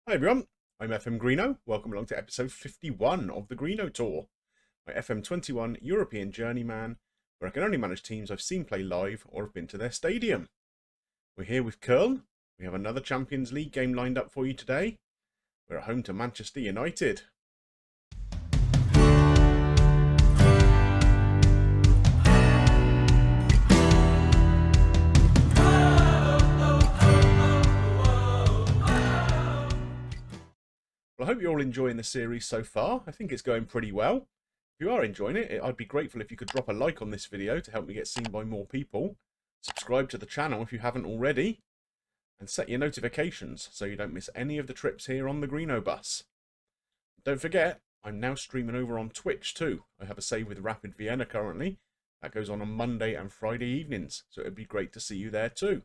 Hi everyone, I'm FMGreeno. Welcome along to episode 51 of the Greeno Tour, my FM21 European journeyman, where I can only manage teams I've seen play live or have been to their stadium. We're here with Köln. We have another Champions League game lined up for you today. We're at home to Manchester United. Well, I hope you're all enjoying the series so far. I think it's going pretty well. If you are enjoying it, I'd be grateful if you could drop a like on this video to help me get seen by more people. Subscribe to the channel if you haven't already. And set your notifications so you don't miss any of the trips here on the Greenobus. Don't forget, I'm now streaming over on Twitch too. I have a save with Rapid Vienna currently. That goes on Monday and Friday evenings, so it'd be great to see you there too.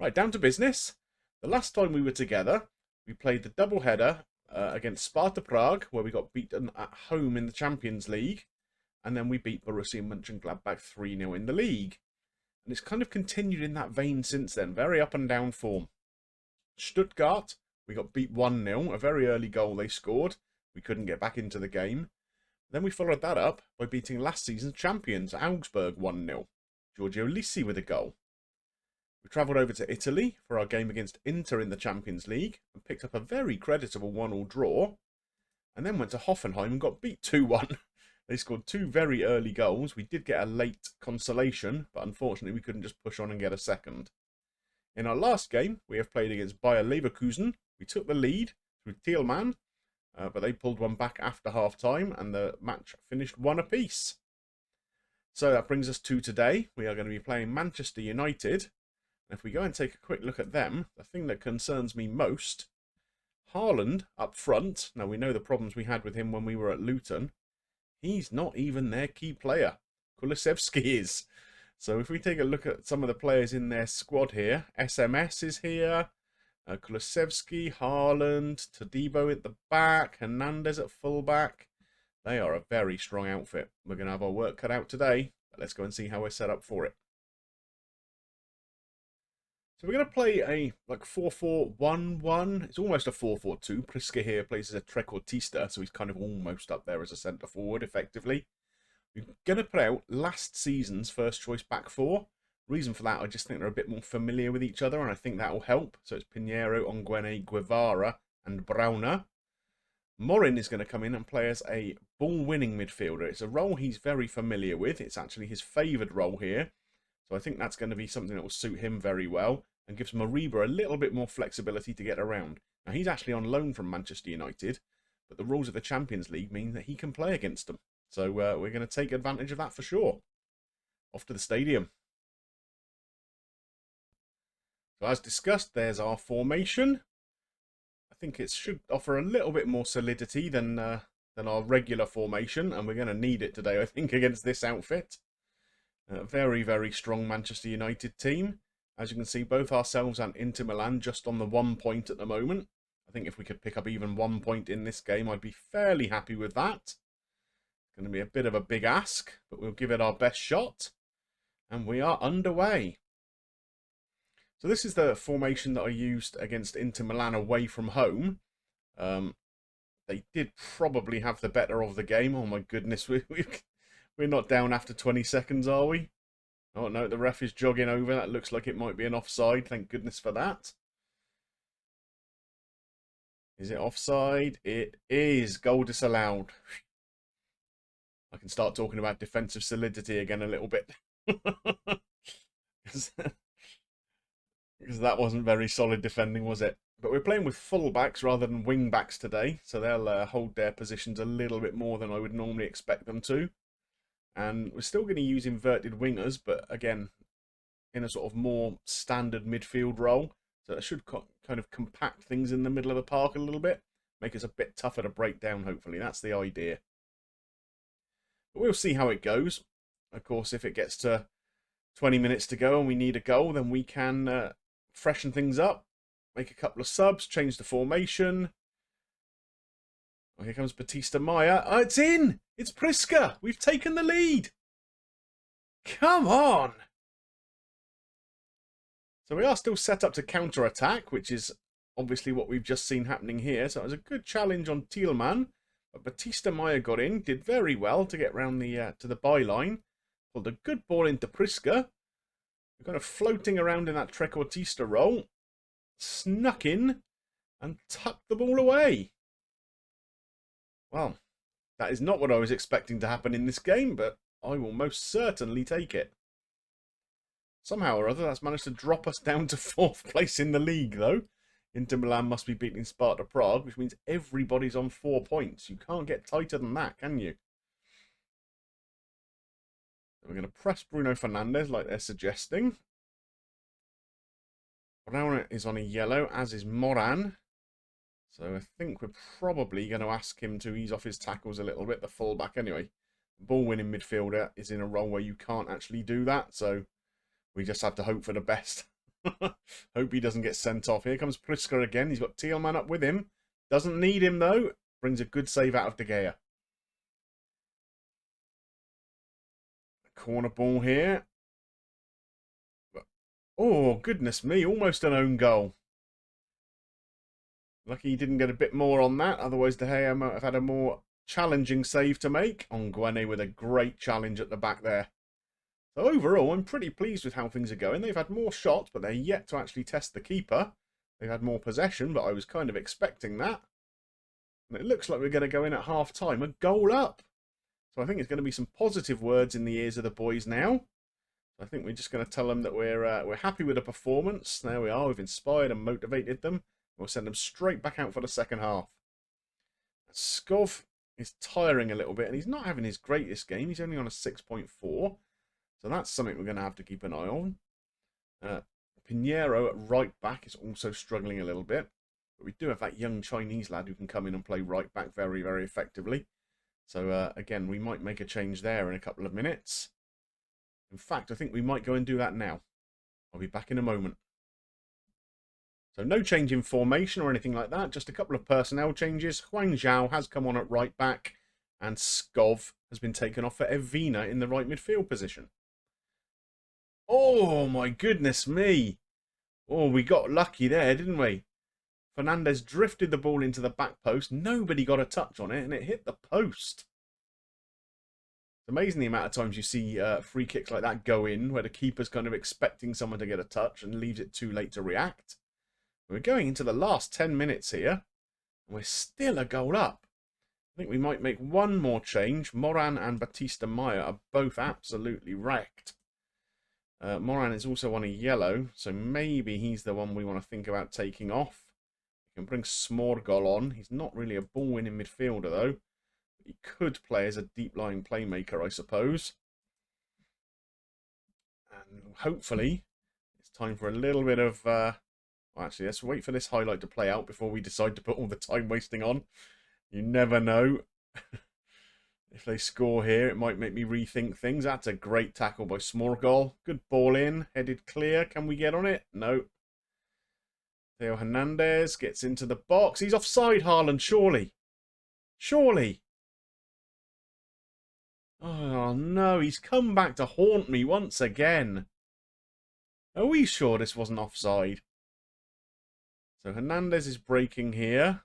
Right, down to business. The last time we were together, we played the double-header against Sparta Prague, where we got beaten at home in the Champions League, and then we beat Borussia Mönchengladbach 3-0 in the league. And it's kind of continued in that vein since then, very up and down form. Stuttgart, we got beat 1-0, a very early goal they scored. We couldn't get back into the game. Then we followed that up by beating last season's champions, Augsburg 1-0. Giorgio Lisi with a goal. We travelled over to Italy for our game against Inter in the Champions League and picked up a very creditable 1-1 draw. And then went to Hoffenheim and got beat 2-1. They scored two very early goals. We did get a late consolation, but unfortunately we couldn't just push on and get a second. In our last game, we have played against Bayer Leverkusen. We took the lead through Thielmann, but they pulled one back after half-time and the match finished 1 apiece. So that brings us to today. We are going to be playing Manchester United. If we go and take a quick look at them, the thing that concerns me most, Haaland up front. Now, we know the problems we had with him when we were at Luton. He's not even their key player. Kulusevski is. So if we take a look at some of the players in their squad here, SMS is here, Kulusevski, Haaland, Todibo at the back, Hernandez at fullback. They are a very strong outfit. We're going to have our work cut out today, but let's go and see how we're set up for it. So we're going to play a 4-4-1-1. It's almost a 4-4-2. Priska here plays as a trequartista, so he's kind of almost up there as a centre forward, effectively. We're going to put out last season's first choice back four. Reason for that, I just think they're a bit more familiar with each other, and I think that will help. So it's Pinheiro, Onguene, Guevara, and Brauner. Morin is going to come in and play as a ball-winning midfielder. It's a role he's very familiar with. It's actually his favoured role here. So I think that's going to be something that will suit him very well and gives Moriba a little bit more flexibility to get around. Now, he's actually on loan from Manchester United, but the rules of the Champions League mean that he can play against them. So we're going to take advantage of that for sure. Off to the stadium. So as discussed, there's our formation. I think it should offer a little bit more solidity than our regular formation, and we're going to need it today, I think, against this outfit. A very, very strong Manchester United team. As you can see, both ourselves and Inter Milan just on the 1 point at the moment. I think if we could pick up even 1 point in this game, I'd be fairly happy with that. It's going to be a bit of a big ask, but we'll give it our best shot. And we are underway. So this is the formation that I used against Inter Milan away from home. They did probably have the better of the game. Oh my goodness, we're not down after 20 seconds, are we? Oh no, the ref is jogging over. That looks like it might be an offside. Thank goodness for that. Is it offside? It is. Goal disallowed. I can start talking about defensive solidity again a little bit. Because that wasn't very solid defending, was it? But we're playing with full-backs rather than wing-backs today. So they'll hold their positions a little bit more than I would normally expect them to. And we're still going to use inverted wingers, but again, in a sort of more standard midfield role. So that should kind of compact things in the middle of the park a little bit. Make us a bit tougher to break down, hopefully. That's the idea. But we'll see how it goes. Of course, if it gets to 20 minutes to go and we need a goal, then we can freshen things up. Make a couple of subs, change the formation. Oh, here comes Batista Maya. Oh, it's in! It's Priska! We've taken the lead! Come on! So we are still set up to counter-attack, which is obviously what we've just seen happening here. So it was a good challenge on Thielmann. But Batista Meyer got in, did very well to get round the to the byline. Pulled a good ball into Priska. We're kind of floating around in that trequartista role. Snuck in and tucked the ball away. Well, that is not what I was expecting to happen in this game, but I will most certainly take it. Somehow or other, that's managed to drop us down to 4th place in the league, though. Inter Milan must be beating Sparta Prague, which means everybody's on 4 points. You can't get tighter than that, can you? So we're going to press Bruno Fernandes like they're suggesting. Brown is on a yellow, as is Moran. So I think we're probably going to ask him to ease off his tackles a little bit, the fullback anyway. The ball-winning midfielder is in a role where you can't actually do that, so we just have to hope for the best. Hope he doesn't get sent off. Here comes Priska again. He's got Thielmann up with him. Doesn't need him, though. Brings a good save out of De Gea. Corner ball here. Oh, goodness me. Almost an own goal. Lucky he didn't get a bit more on that. Otherwise, De Gea might have had a more challenging save to make. Onguene with a great challenge at the back there. So overall, I'm pretty pleased with how things are going. They've had more shots, but they're yet to actually test the keeper. They've had more possession, but I was kind of expecting that. And it looks like we're going to go in at half-time, a goal up. So I think it's going to be some positive words in the ears of the boys now. I think we're just going to tell them that we're happy with the performance. There we are. We've inspired and motivated them. We'll send them straight back out for the second half. Skov is tiring a little bit, and he's not having his greatest game. He's only on a 6.4. So that's something we're going to have to keep an eye on. Pinheiro at right back is also struggling a little bit. But we do have that young Chinese lad who can come in and play right back very, very effectively. So again, we might make a change there in a couple of minutes. In fact, I think we might go and do that now. I'll be back in a moment. So no change in formation or anything like that. Just a couple of personnel changes. Huang Zhao has come on at right back. And Skov has been taken off for Evina in the right midfield position. Oh, my goodness me. Oh, we got lucky there, didn't we? Fernandes drifted the ball into the back post. Nobody got a touch on it, and it hit the post. It's amazing the amount of times you see free kicks like that go in, where the keeper's kind of expecting someone to get a touch and leaves it too late to react. We're going into the last 10 minutes here, and we're still a goal up. I think we might make one more change. Moran and Batista Meyer are both absolutely wrecked. Moran is also on a yellow, so maybe he's the one we want to think about taking off. We can bring Smorgol on. He's not really a ball-winning midfielder, though. He could play as a deep-lying playmaker, I suppose. And hopefully, it's time for a little bit of... Well, actually, let's wait for this highlight to play out before we decide to put all the time wasting on. You never know. If they score here, it might make me rethink things. That's a great tackle by Smorgol. Good ball in. Headed clear. Can we get on it? No. Theo Hernandez gets into the box. He's offside, Haaland, surely. Surely. Oh, no. He's come back to haunt me once again. Are we sure this wasn't offside? So Hernandez is breaking here.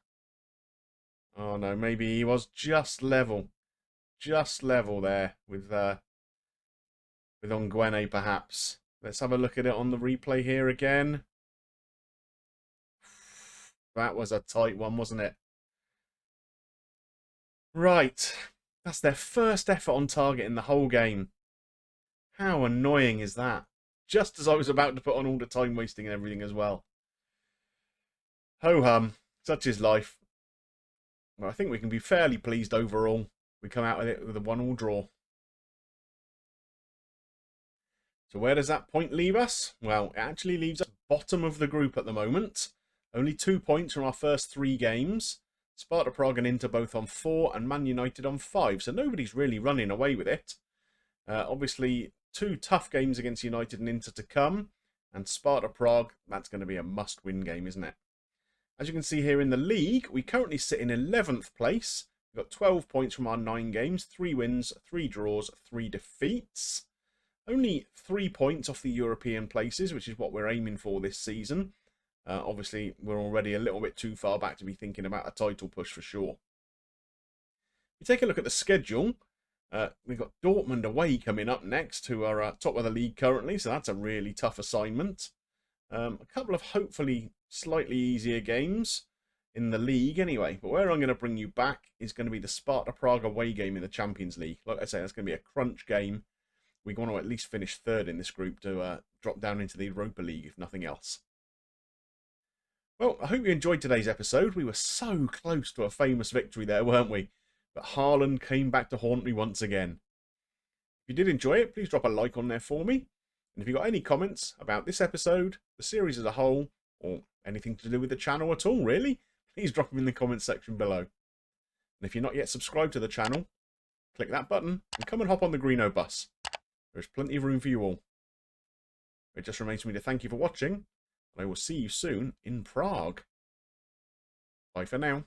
Oh, no. Maybe he was just level. Just level there with Onguene, perhaps. Let's have a look at it on the replay here again. That was a tight one, wasn't it? Right. That's their first effort on target in the whole game. How annoying is that? Just as I was about to put on all the time wasting and everything as well. Ho-hum. Such is life. Well, I think we can be fairly pleased overall. We come out with it with a 1-1 draw. So where does that point leave us? Well, it actually leaves us bottom of the group at the moment. Only 2 points from our first 3 games. Sparta Prague and Inter both on 4 and Man United on 5. So nobody's really running away with it. Obviously, 2 tough games against United and Inter to come. And Sparta Prague, that's going to be a must-win game, isn't it? As you can see here in the league, we currently sit in 11th place. We've got 12 points from our 9 games, 3 wins, 3 draws, 3 defeats. Only 3 points off the European places, which is what we're aiming for this season. Obviously, we're already a little bit too far back to be thinking about a title push for sure. If you take a look at the schedule, we've got Dortmund away coming up next, who are top of the league currently, so that's a really tough assignment. A couple of hopefully slightly easier games in the league anyway, but where I'm going to bring you back is going to be the Sparta Prague away game in the Champions League. Like I say, that's going to be a crunch game. We want to at least finish third in this group to drop down into the Europa League, if nothing else. Well, I hope you enjoyed today's episode. We were so close to a famous victory there, weren't we? But Haaland came back to haunt me once again. If you did enjoy it, please drop a like on there for me. And if you've got any comments about this episode, the series as a whole, or anything to do with the channel at all, really, please drop them in the comments section below. And if you're not yet subscribed to the channel, click that button and come and hop on the Greenobus. There's plenty of room for you all. It just remains for me to thank you for watching, and I will see you soon in Prague. Bye for now.